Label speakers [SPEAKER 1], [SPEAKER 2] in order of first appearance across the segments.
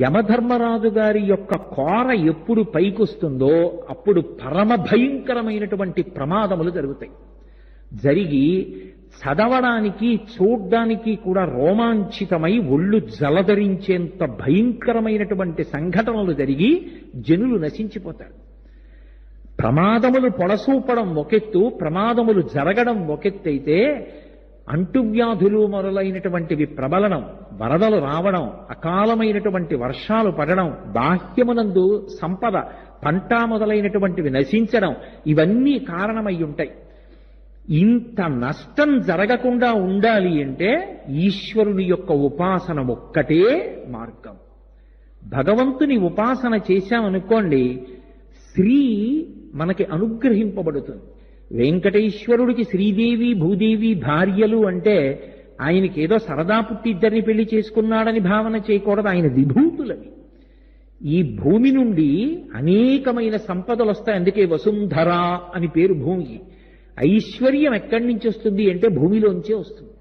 [SPEAKER 1] యమధర్మరాజు గారి యొక్క కోర ఎప్పుడు పైకొస్తుందో అప్పుడు పరమ భయంకరమైనటువంటి ప్రమాదములు జరుగుతాయి. జరిగి చదవడానికి చూడ్డానికి కూడా రోమాంచితమై ఒళ్ళు జలధరించేంత భయంకరమైనటువంటి సంఘటనలు జరిగి జనులు నశించిపోతారు. ప్రమాదములు పొడసూపడం ఒకెత్తు, ప్రమాదములు జరగడం ఒకెత్తైతే అంటువ్యాధులు మొదలైనటువంటివి ప్రబలనం, వరదలు రావడం, అకాలమైనటువంటి వర్షాలు పడడం, బాహ్యమునందు సంపద పంట మొదలైనటువంటివి నశించడం, ఇవన్నీ కారణమై ఉంటాయి. ఇంత నష్టం జరగకుండా ఉండాలి అంటే ఈశ్వరుని యొక్క ఉపాసన ఒక్కటే మార్గం. భగవంతుని ఉపాసన చేశామనుకోండి, శ్రీ మనకి అనుగ్రహింపబడుతుంది. వెంకటేశ్వరుడికి శ్రీదేవి భూదేవి భార్యలు అంటే ఆయనకి ఏదో సరదా పుట్టి ఇద్దరిని పెళ్లి చేసుకున్నాడని భావన చేయకూడదు. ఆయన విభూతులవి. ఈ భూమి నుండి అనేకమైన సంపదలు వస్తాయి. అందుకే వసుంధర అని పేరు భూమికి. ఐశ్వర్యం ఎక్కడి నుంచి వస్తుంది అంటే భూమిలోంచే వస్తుంది.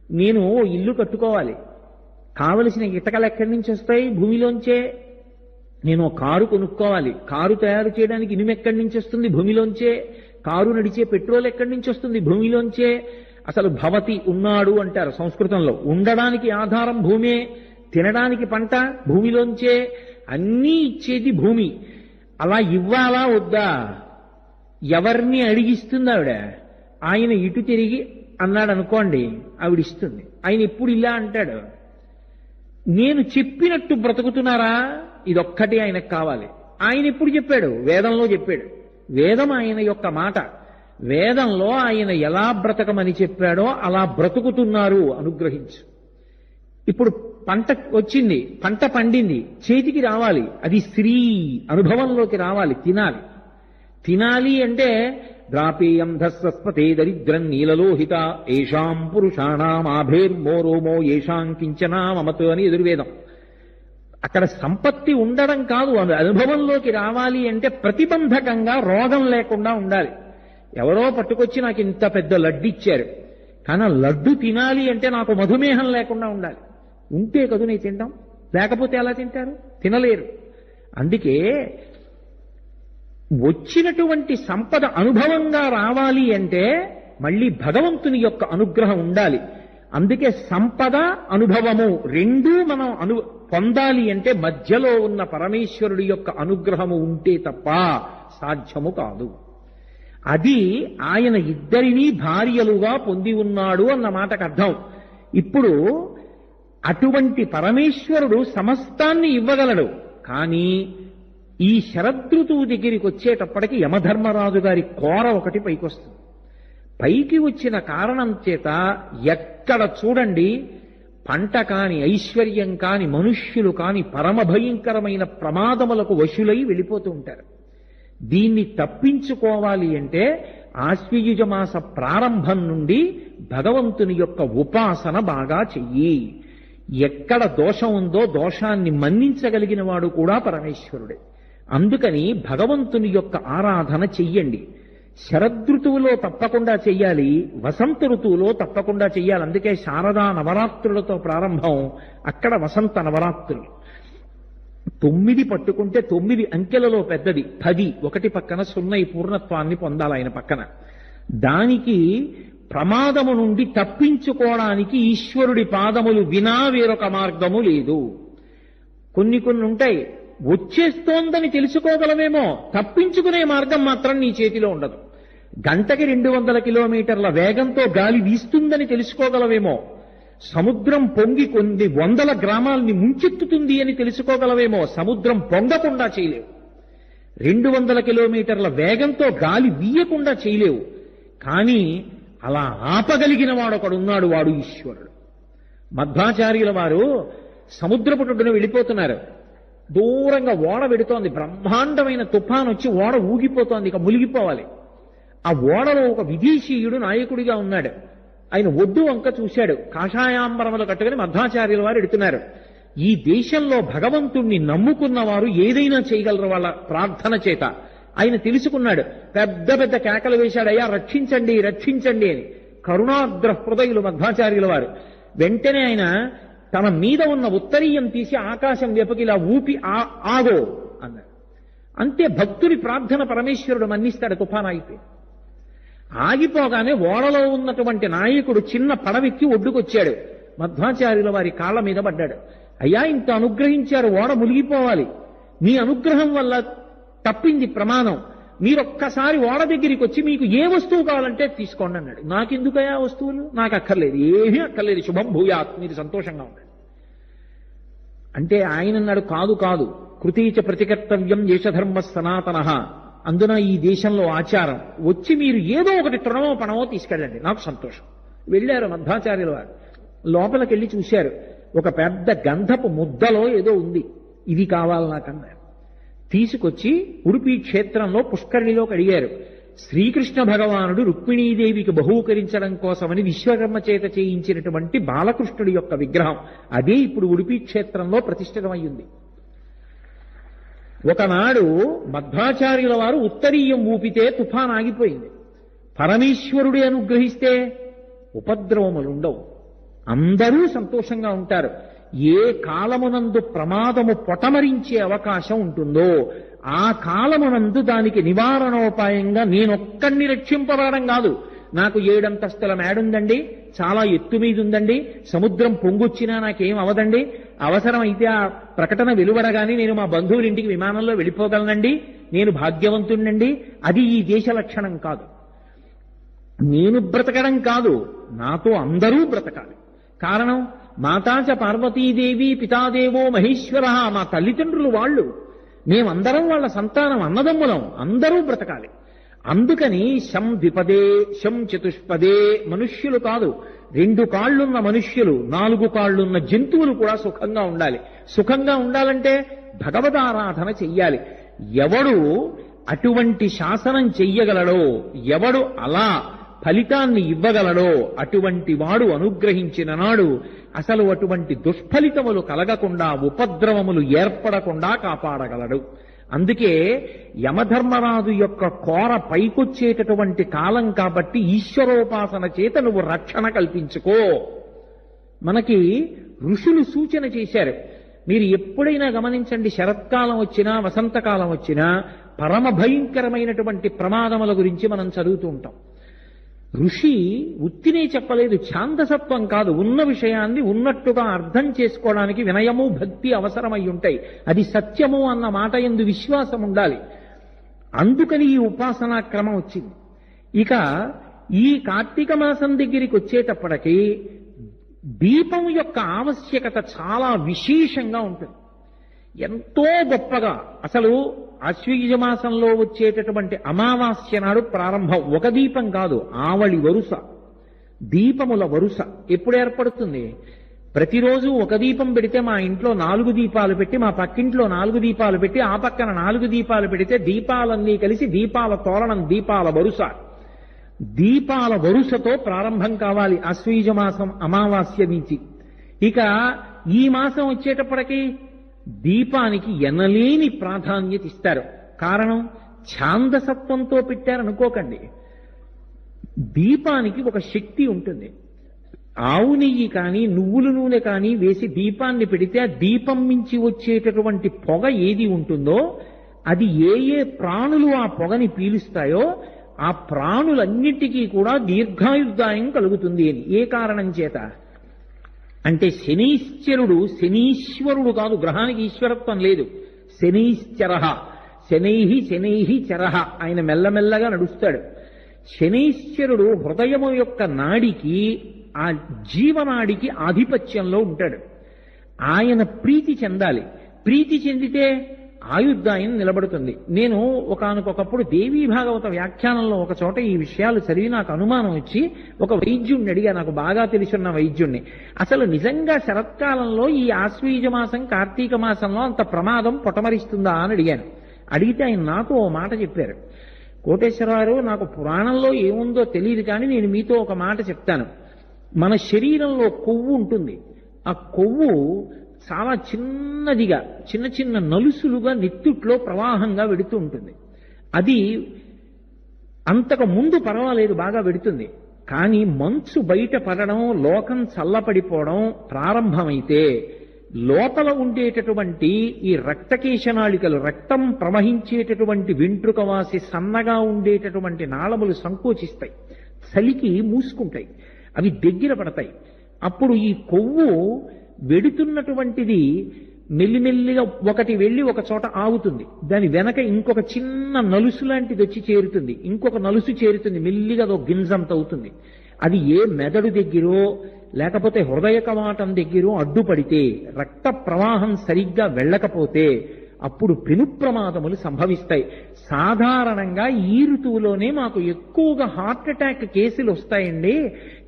[SPEAKER 1] నేను ఇల్లు కట్టుకోవాలి, కావలసిన ఇటకలు ఎక్కడి నుంచి వస్తాయి? భూమిలోంచే. నేను కారు కొనుక్కోవాలి, కారు తయారు చేయడానికి ఇనుము ఎక్కడి నుంచి వస్తుంది? భూమిలోంచే. కారు నడిచే పెట్రోల్ ఎక్కడి నుంచి వస్తుంది? భూమిలోంచే. అసలు భవతి ఉన్నాడు అంటారు సంస్కృతంలో. ఉండడానికి ఆధారం భూమే, తినడానికి పంట భూమిలోంచే. అన్నీ ఇచ్చేది భూమి. అలా ఇవ్వాలా వద్దా? ఎవరిని అడిగిస్తుంది ఆవిడ? ఆయన ఇటు తిరిగి అన్నాడు అనుకోండి, ఆవిడిస్తుంది. ఆయన ఎప్పుడు ఇలా అంటాడు, నేను చెప్పినట్టు బ్రతుకుతున్నారా? ఇదొక్కటి ఆయనకు కావాలి. ఆయన ఎప్పుడు చెప్పాడు? వేదంలో చెప్పాడు. వేదం ఆయన యొక్క మాట. వేదంలో ఆయన ఎలా బ్రతకమని చెప్పాడో అలా బ్రతుకుతున్నారు. అనుగ్రహించు. ఇప్పుడు పంట వచ్చింది, పంట పండింది, చేతికి రావాలి. అది శ్రీ అనుభవంలోకి రావాలి. తినాలి. తినాలి అంటే ద్రాపేయం ధస్వస్పతే దరిద్రం నీలలోహిత ఏషాం పురుషాణం ఆభేర్మోరోమో ఏషాం కించనా మమత్ అని ఎదుర్వేదం. అక్కడ సంపత్తి ఉండడం కాదు, అనుభవంలోకి రావాలి అంటే ప్రతిబంధకంగా రోగం లేకుండా ఉండాలి. ఎవరో పట్టుకొచ్చి నాకు ఇంత పెద్ద లడ్డు ఇచ్చారు, కానీ లడ్డు తినాలి అంటే నాకు మధుమేహం లేకుండా ఉండాలి. ఉంటే కదూ నేను తింటాం, లేకపోతే ఎలా తింటారు? తినలేరు. అందుకే వచ్చినటువంటి సంపద అనుభవంగా రావాలి అంటే మళ్ళీ భగవంతుని యొక్క అనుగ్రహం ఉండాలి. అందుకే సంపద అనుభవము రెండూ మనం పొందాలి అంటే మధ్యలో ఉన్న పరమేశ్వరుడి యొక్క అనుగ్రహము ఉంటే తప్ప సాధ్యము కాదు. అది ఆయన ఇద్దరినీ భార్యలుగా పొంది ఉన్నాడు అన్న మాటకు అర్థం. ఇప్పుడు అటువంటి పరమేశ్వరుడు సమస్తాన్ని ఇవ్వగలడు. కానీ ఈ శరదృతువు దగ్గరికి వచ్చేటప్పటికి యమధర్మరాజు గారి కోర ఒకటి పైకొస్తుంది. పైకి వచ్చిన కారణం చేత ఎక్కడ చూడండి పంట కాని, ఐశ్వర్యం కాని, మనుష్యులు కాని పరమ భయంకరమైన ప్రమాదములకు వశులై వెళ్ళిపోతూ ఉంటారు. దీన్ని తప్పించుకోవాలి అంటే ఆశ్వయుజ మాస ప్రారంభం నుండి భగవంతుని యొక్క ఉపాసన బాగా చెయ్యి. ఎక్కడ దోషం ఉందో దోషాన్ని మన్నించగలిగిన వాడు కూడా పరమేశ్వరుడే. అందుకని భగవంతుని యొక్క ఆరాధన చెయ్యండి. శరదృతువులో తప్పకుండా చెయ్యాలి, వసంత ఋతువులో తప్పకుండా చెయ్యాలి. అందుకే శారదా నవరాత్రులతో ప్రారంభం, అక్కడ వసంత నవరాత్రులు. 9 పట్టుకుంటే 9 అంకెలలో పెద్దది 10, ఒకటి పక్కన 0 పూర్ణత్వాన్ని పొందాలి ఆయన పక్కన. దానికి ప్రమాదము నుండి తప్పించుకోవడానికి ఈశ్వరుడి పాదములు వినా వేరొక మార్గము లేదు. కొన్ని ఉంటాయి, వచ్చేస్తోందని తెలుసుకోగలమేమో, తప్పించుకునే మార్గం మాత్రం నీ చేతిలో ఉండదు. గంటకి 200 కిలోమీటర్ల వేగంతో గాలి వీస్తుందని తెలుసుకోగలవేమో, సముద్రం పొంగి కొన్ని 100 గ్రామాల్ని ముంచెత్తుతుంది అని తెలుసుకోగలవేమో, సముద్రం పొంగకుండా చేయలేవు. 200 కిలోమీటర్ల వేగంతో గాలి వీయకుండా చేయలేవు. కానీ అలా ఆపగలిగిన వాడు ఒకడున్నాడు, వాడు ఈశ్వరుడు. మధ్వాచార్యుల వారు సముద్రపు ఒడ్డున వెళ్ళిపోతున్నారు. దూరంగా ఓడ వెడుతోంది, బ్రహ్మాండమైన తుఫాన్ వచ్చి ఓడ ఊగిపోతోంది, ఇక మునిగిపోవాలి. ఆ ఓడలో ఒక విదేశీయుడు నాయకుడిగా ఉన్నాడు. ఆయన ఒడ్డు వంక చూశాడు. కాషాయాంబరములు కట్టుకుని మధ్వాచార్యుల వారు ఎడుతున్నారు. ఈ దేశంలో భగవంతుణ్ణి నమ్ముకున్న వారు ఏదైనా చేయగలరు వాళ్ళ ప్రార్థన చేత. ఆయన తెలుసుకున్నాడు. పెద్ద పెద్ద కేకలు వేశాడు, అయ్యా రక్షించండి రక్షించండి అని. కరుణాద్ర హృదయులు మధ్వాచార్యుల వారు. వెంటనే ఆయన తన మీద ఉన్న ఉత్తరీయం తీసి ఆకాశం వైపుకి ఇలా ఊపి ఆగో అన్నాడు. అంతే భక్తుడి ప్రార్థన పరమేశ్వరుడు మన్నిస్తాడు. తుఫాన్ అయిపోయి ఆగిపోగానే ఓడలో ఉన్నటువంటి నాయకుడు చిన్న పడవెక్కి ఒడ్డుకొచ్చాడు. మధ్వాచార్యుల వారి కాళ్ళ మీద పడ్డాడు. అయ్యా, ఇంత అనుగ్రహించారు, ఓడ మునిగిపోవాలి, మీ అనుగ్రహం వల్ల తప్పింది ప్రమాదం, మీరొక్కసారి ఓడ దగ్గరికి వచ్చి మీకు ఏ వస్తువు కావాలంటే తీసుకోండి అన్నాడు. నాకెందుకయా వస్తువులు, నాకు అక్కర్లేదు, ఏమీ అక్కర్లేదు, శుభం భూయాత్, మీరు సంతోషంగా ఉండండి అంటే ఆయన అన్నాడు, కాదు కాదు, కృతీచ ప్రతికర్తవ్యం దేశధర్మ సనాతన, అందున ఈ దేశంలో ఆచారం, వచ్చి మీరు ఏదో ఒకటి తృణమో పణమో తీసుకెళ్ళండి, నాకు సంతోషం. వెళ్ళారు మధ్వాచార్యుల వారు. లోపలికి వెళ్ళి చూశారు, ఒక పెద్ద గంధపు ముద్దలో ఏదో ఉంది, ఇది కావాలి నాకన్నారు. తీసుకొచ్చి ఉడుపి క్షేత్రంలో పుష్కరిణిలో కడిగారు. శ్రీకృష్ణ భగవానుడు రుక్మిణీదేవికి బహూకరించడం కోసమని విశ్వకర్మ చేత చేయించినటువంటి బాలకృష్ణుడి యొక్క విగ్రహం అదే ఇప్పుడు ఉడుపి క్షేత్రంలో ప్రతిష్ఠితమయ్యింది. ఒకనాడు మధ్వాచార్యుల వారు ఉత్తరీయం ఊపితే తుఫాన్ ఆగిపోయింది. పరమేశ్వరుడే అనుగ్రహిస్తే ఉపద్రవములుండవు, అందరూ సంతోషంగా ఉంటారు. ఏ కాలమునందు ప్రమాదము పొటమరించే అవకాశం ఉంటుందో ఆ కాలమునందు దానికి నివారణోపాయంగా నేనొక్కడిని రక్షింపబడడం కాదు, నాకు 7 అంతస్తుల మేడుందండి, చాలా ఎత్తు మీద ఉందండి, సముద్రం పొంగొచ్చినా నాకేం అవదండి, అవసరమైతే ఆ ప్రకటన వెలువడగానే నేను మా బంధువులింటికి విమానంలో వెళ్ళిపోగలనండి, నేను భాగ్యవంతుణ్ణండి, అది ఈ దేశ లక్షణం కాదు. నేను బ్రతకడం కాదు, నాతో అందరూ బ్రతకాలి. కారణం, మాతాచ పార్వతీదేవి పితాదేవో మహేశ్వర, మా తల్లిదండ్రులు వాళ్ళు, మేమందరం వాళ్ళ సంతానం, అన్నదమ్ములం, అందరూ బ్రతకాలి. అందుకని శం ద్విపదే శం చతుష్పదే, మనుష్యులు కాదు, 2 కాళ్లున్న మనుష్యులు, 4 కాళ్లున్న జంతువులు కూడా సుఖంగా ఉండాలి. సుఖంగా ఉండాలంటే భగవదారాధన చెయ్యాలి. ఎవడు అటువంటి శాసనం చెయ్యగలడో, ఎవడు అలా ఫలితాన్ని ఇవ్వగలడో అటువంటి వాడు అనుగ్రహించిన నాడు అసలు అటువంటి దుష్ఫలితములు కలగకుండా, ఉపద్రవములు ఏర్పడకుండా కాపాడగలడు. అందుకే యమధర్మరాజు యొక్క కోర పైకొచ్చేటటువంటి కాలం కాబట్టి ఈశ్వరోపాసన చేత నువ్వు రక్షణ కల్పించుకో. మనకి ఋషులు సూచన చేశారు. మీరు ఎప్పుడైనా గమనించండి, శరత్కాలం వచ్చినా వసంతకాలం వచ్చినా పరమ భయంకరమైనటువంటి ప్రమాదముల గురించి మనం చదువుతూ ఉంటాం. ఋషి ఉత్తినే చెప్పలేదు, ఛాందసత్వం కాదు, ఉన్న విషయాన్ని ఉన్నట్టుగా అర్థం చేసుకోవడానికి వినయము భక్తి అవసరమై ఉంటాయి. అది సత్యము అన్న మాట యందు విశ్వాసం ఉండాలి. అందుకని ఈ ఉపాసనా క్రమం వచ్చింది. ఇక ఈ కార్తీక మాసం దగ్గరికి వచ్చేటప్పటికి దీపం యొక్క ఆవశ్యకత చాలా విశేషంగా ఉంటుంది, ఎంతో గొప్పగా. అసలు ఆశ్వయుజ మాసంలో వచ్చేటటువంటి అమావాస్య నాడు ప్రారంభం. ఒక దీపం కాదు, ఆవళి వరుస, దీపముల వరుస ఎప్పుడు ఏర్పడుతుంది? ప్రతిరోజు ఒక దీపం పెడితే మా ఇంట్లో 4 దీపాలు పెట్టి, మా పక్కింట్లో 4 దీపాలు పెట్టి, ఆ పక్కన 4 దీపాలు పెడితే దీపాలన్నీ కలిసి దీపాల తోరణం, దీపాల వరుస. దీపాల వరుసతో ప్రారంభం కావాలి ఆశ్వయుజ మాసం అమావాస్య నుంచి. ఇక ఈ మాసం వచ్చేటప్పటికి దీపానికి ఎనలేని ప్రాధాన్యత ఇస్తారు. కారణం, ఛాందసత్వంతో పెట్టారనుకోకండి, దీపానికి ఒక శక్తి ఉంటుంది. ఆవు నెయ్యి కానీ నువ్వుల నూనె కానీ వేసి దీపాన్ని పెడితే ఆ దీపం నుంచి వచ్చేటటువంటి పొగ ఏది ఉంటుందో అది ఏ ఏ ప్రాణులు ఆ పొగని పీలుస్తాయో ఆ ప్రాణులన్నిటికీ కూడా దీర్ఘాయుర్దాయం కలుగుతుంది అని. ఏ కారణం చేత అంటే శనీశ్వరుడు, శనీశ్వరుడు కాదు, గ్రహానికి ఈశ్వరత్వం లేదు. శనీశ్చర, శనైహి చరహ, ఆయన మెల్లమెల్లగా నడుస్తాడు. శనీశ్వరుడు హృదయము యొక్క నాడికి, ఆ జీవనాడికి ఆధిపత్యంలో ఉంటాడు. ఆయన ప్రీతి చెందాలి. ప్రీతి చెందితే ఆయుర్దాయం నిలబడుతుంది. నేను ఒకానొకప్పుడు దేవీ భాగవత వ్యాఖ్యానంలో ఒక చోట ఈ విషయాలు చదివి నాకు అనుమానం వచ్చి ఒక వైద్యుణ్ణి అడిగా, నాకు బాగా తెలిసిన వైద్యుణ్ణి, అసలు నిజంగా శరత్కాలంలో ఈ ఆశ్వయుజ మాసం కార్తీక మాసంలో అంత ప్రమాదం పొటమరిస్తుందా అని అడిగాను. అడిగితే ఆయన నాకు ఓ మాట చెప్పారు. కోటేశ్వరరావు, నాకు పురాణంలో ఏముందో తెలియదు కానీ నేను మీతో ఒక మాట చెప్తాను. మన శరీరంలో కొవ్వు ఉంటుంది. ఆ కొవ్వు చాలా చిన్నదిగా, చిన్న చిన్న నలుసులుగా నెత్తుట్లో ప్రవాహంగా వెడుతూ ఉంటుంది. అది అంతకు ముందు పర్వాలేదు, బాగా వెడుతుంది. కానీ మంచు బయట పడడం, లోకం చల్లపడిపోవడం ప్రారంభమైతే లోపల ఉండేటటువంటి ఈ రక్తకేశనాళికలు, రక్తం ప్రవహించేటటువంటి వెంట్రుకవాసి సన్నగా ఉండేటటువంటి నాళములు సంకోచిస్తాయి, చలికి మూసుకుంటాయి, అవి దగ్గర పడతాయి. అప్పుడు ఈ కొవ్వు వెడుతున్నటువంటిది మెల్లిమెల్లిగా ఒకటి వెళ్ళి ఒక చోట ఆగుతుంది, దాని వెనక ఇంకొక చిన్న నలుసు లాంటిది వచ్చి చేరుతుంది, ఇంకొక నలుసు చేరుతుంది, మెల్లిగా అదో గింజంత అవుతుంది. అది ఏ మెదడు దగ్గరో లేకపోతే హృదయ కవాటం దగ్గరో అడ్డుపడితే, రక్త ప్రవాహం సరిగ్గా వెళ్ళకపోతే అప్పుడు పెను ప్రమాదములు సంభవిస్తాయి. సాధారణంగా ఈ ఋతువులోనే మాకు ఎక్కువగా హార్ట్ అటాక్ కేసులు వస్తాయండి.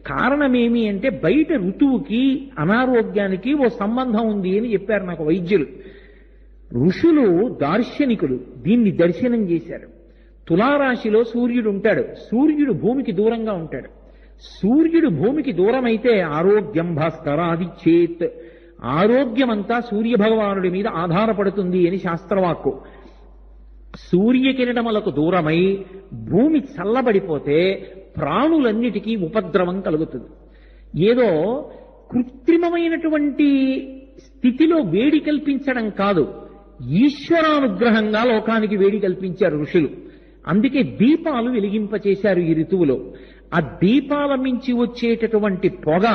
[SPEAKER 1] కారణమేమి అంటే బయట ఋతువుకి అనారోగ్యానికి ఓ సంబంధం ఉంది అని చెప్పారు నాకు వైద్యులు. ఋషులు దార్శనికులు దీన్ని దర్శనం చేశారు. తులారాశిలో సూర్యుడు ఉంటాడు, సూర్యుడు భూమికి దూరంగా ఉంటాడు. సూర్యుడు భూమికి దూరం అయితే ఆరోగ్యం భాస్కరాది చేత్, ఆరోగ్యమంతా సూర్యభగవానుడి మీద ఆధారపడుతుంది అని శాస్త్రవాక్కు. సూర్యకిరణములకు దూరమై భూమి చల్లబడిపోతే ప్రాణులన్నిటికీ ఉపద్రవం కలుగుతుంది. ఏదో కృత్రిమమైనటువంటి స్థితిలో వేడి కల్పించడం కాదు, ఈశ్వరానుగ్రహంగా లోకానికి వేడి కల్పించారు ఋషులు. అందుకే దీపాలు వెలిగింపచేశారు ఈ ఋతువులో. ఆ దీపాల మించి వచ్చేటటువంటి పొగ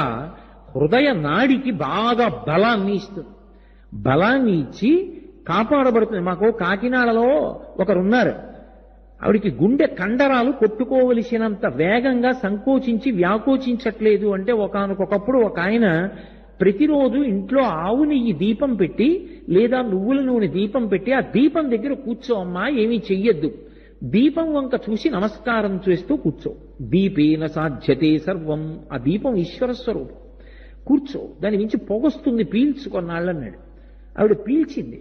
[SPEAKER 1] హృదయ నాడికి బాగా బలాన్ని ఇస్తుంది, బలాన్ని ఇచ్చి కాపాడబడుతుంది. మాకు కాకినాడలో ఒకరున్నారు, ఆవిడికి గుండె కండరాలు కొట్టుకోవలసినంత వేగంగా సంకోచించి వ్యాకోచించట్లేదు. అంటే ఒకానొకప్పుడు ఒక ఆయన ప్రతిరోజు ఇంట్లో ఆవు నెయ్యి దీపం పెట్టి లేదా నువ్వుల నూనె దీపం పెట్టి ఆ దీపం దగ్గర కూర్చో అమ్మా, ఏమీ చెయ్యొద్దు, దీపం వంక చూసి నమస్కారం చేస్తూ కూర్చో, దీపేన సాధ్యతే సర్వం, ఆ దీపం ఈశ్వర స్వరూపం, కూర్చో, దాని మించి పొగొస్తుంది, పీల్చుకొన్నాళ్ళన్నాడు. ఆవిడ పీల్చింది.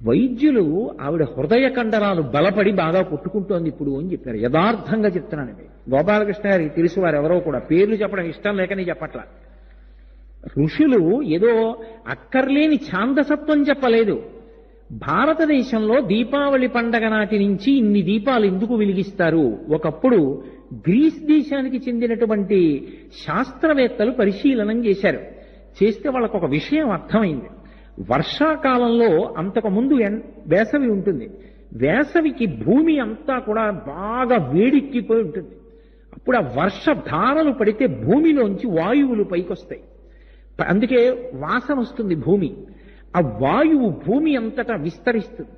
[SPEAKER 1] వైద్యులు ఆవిడ హృదయ కండరాలు బలపడి బాగా కొట్టుకుంటోంది ఇప్పుడు అని చెప్పారు. యథార్థంగా చెప్తున్నానండి. గోపాలకృష్ణ గారికి తెలుసు, వారు ఎవరో కూడా పేర్లు చెప్పడం ఇష్టం లేకని చెప్పట్లా. ఋషులు ఏదో అక్కర్లేని ఛాందసత్వం చెప్పలేదు. భారతదేశంలో దీపావళి పండగ నాటి నుంచి ఇన్ని దీపాలు ఎందుకు వెలిగిస్తారు? ఒకప్పుడు గ్రీస్ దేశానికి చెందినటువంటి శాస్త్రవేత్తలు పరిశీలనం చేశారు. చేస్తే వాళ్ళకు ఒక విషయం అర్థమైంది. వర్షాకాలంలో అంతకుముందు వేసవి ఉంటుంది, వేసవికి భూమి అంతా కూడా బాగా వేడెక్కిపోయి ఉంటుంది. అప్పుడు ఆ వర్షధారలు పడితే భూమిలోంచి వాయువులు పైకొస్తాయి, అందుకే వాసన వస్తుంది భూమి. ఆ వాయువు భూమి అంతటా విస్తరిస్తుంది.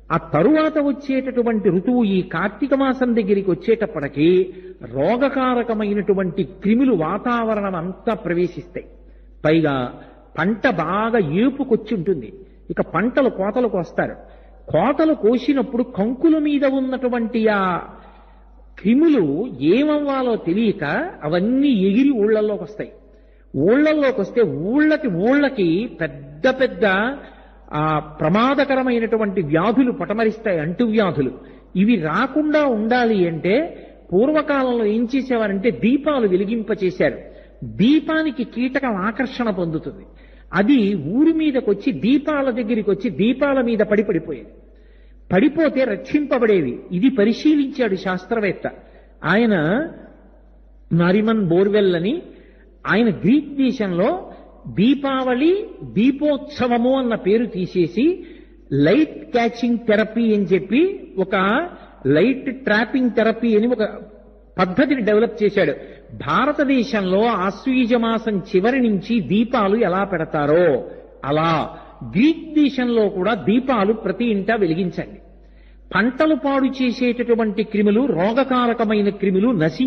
[SPEAKER 1] ఆ తరువాత వచ్చేటటువంటి ఋతువు ఈ కార్తీక మాసం దగ్గరికి వచ్చేటప్పటికీ రోగకారకమైనటువంటి క్రిములు వాతావరణం అంతా ప్రవేశిస్తాయి. పైగా పంట బాగా ఏపుకొచ్చి ఉంటుంది. ఇక పంటలు కోతలకు వస్తారు. కోతలు కోసినప్పుడు కంకుల మీద ఉన్నటువంటి ఆ క్రిములు ఏమవ్వాలో తెలియక అవన్నీ ఎగిరి ఊళ్ళల్లోకి వస్తాయి. ఊళ్ళల్లోకి వస్తే ఊళ్ళకి పెద్ద పెద్ద ప్రమాదకరమైనటువంటి వ్యాధులు పటమరిస్తాయి, అంటువ్యాధులు. ఇవి రాకుండా ఉండాలి అంటే పూర్వకాలంలో ఏం చేసేవారంటే దీపాలు వెలిగింపచేశారు. దీపానికి కీటకం ఆకర్షణ పొందుతుంది, అది ఊరి మీదకి వచ్చి దీపాల దగ్గరికి వచ్చి దీపాల మీద పడిపోయేది. పడిపోతే రక్షింపబడేవి. ఇది పరిశీలించాడు శాస్త్రవేత్త. ఆయన నారిమన్ బోర్వెల్ అని, ఆయన గ్రీక్ దేశంలో దీపావళి దీపోత్సవము అన్న పేరు తీసేసి లైట్ క్యాచింగ్ థెరపీ అని చెప్పి ఒక లైట్ ట్రాపింగ్ థెరపీ అని ఒక పద్ధతిని డెవలప్ చేశాడు. భారతదేశంలో ఆశ్వీజ మాసం చివరి నుంచి దీపాలు ఎలా పెడతారో అలా గ్రీక్ దేశంలో కూడా దీపాలు ప్రతి ఇంటా వెలిగించండి. పంటలు పాడు చేసేటటువంటి క్రిములు, రోగకారకమైన క్రిములు నశించి